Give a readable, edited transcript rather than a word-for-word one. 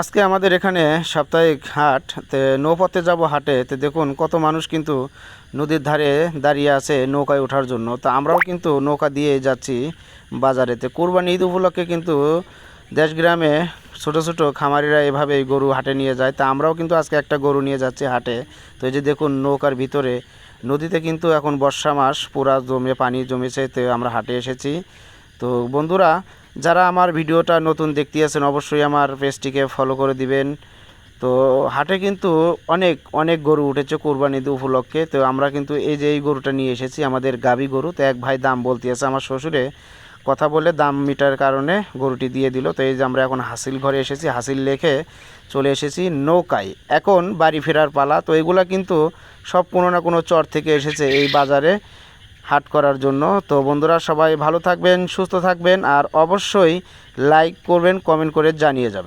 আজকে আমাদের এখানে সাপ্তাহিক হাট। নৌপথে যাব হাটে। দেখুন কত মানুষ কিন্তু নদীর ধারে দাঁড়িয়ে আছে নৌকায় ওঠার জন্য। তা আমরাও কিন্তু নৌকা দিয়ে যাচ্ছি বাজারেতে। কোরবানি ঈদ উপলক্ষে কিন্তু দেশ গ্রামে ছোট ছোট খামারিরা এভাবেই গরু হাটে নিয়ে যায়। তা আমরাও কিন্তু আজকে একটা গরু নিয়ে যাচ্ছি হাটে। তো এই যে দেখুন নৌকার ভিতরে নদীতে কিন্তু এখন বর্ষা মাস, পুরা জমে পানি জমেছে। তো আমরা হাটে এসেছি। তো বন্ধুরা, যারা আমার ভিডিওটা নতুন দেখতে আছেন অবশ্যই আমার পেজটিকে ফলো করে দিবেন। তো হাটে কিন্তু অনেক অনেক গরু উঠেছে কোরবানি ঈদ উপলক্ষে। তো আমরা কিন্তু এই গরুটা নিয়ে এসেছি, আমাদের গাবি গরু। তো এক ভাই দাম বলতে আছে, আমার শ্বশুরে কথা বলে দাম মিটার কারণে গরুটি দিয়ে দিল। তো এই যে আমরা এখন হাসিল ঘরে এসেছি, হাসিল লেখে চলে এসেছি নৌকায়। এখন বাড়ি ফেরার পালা। তো এগুলা কিন্তু সব কোনো না কোনো চর থেকে এসেছে এই বাজারে হাট করার জন্য। তো বন্ধুরা, সবাই ভালো থাকবেন, সুস্থ থাকবেন, আর অবশ্যই লাইক করবেন, কমেন্ট করে জানিয়ে যাবেন।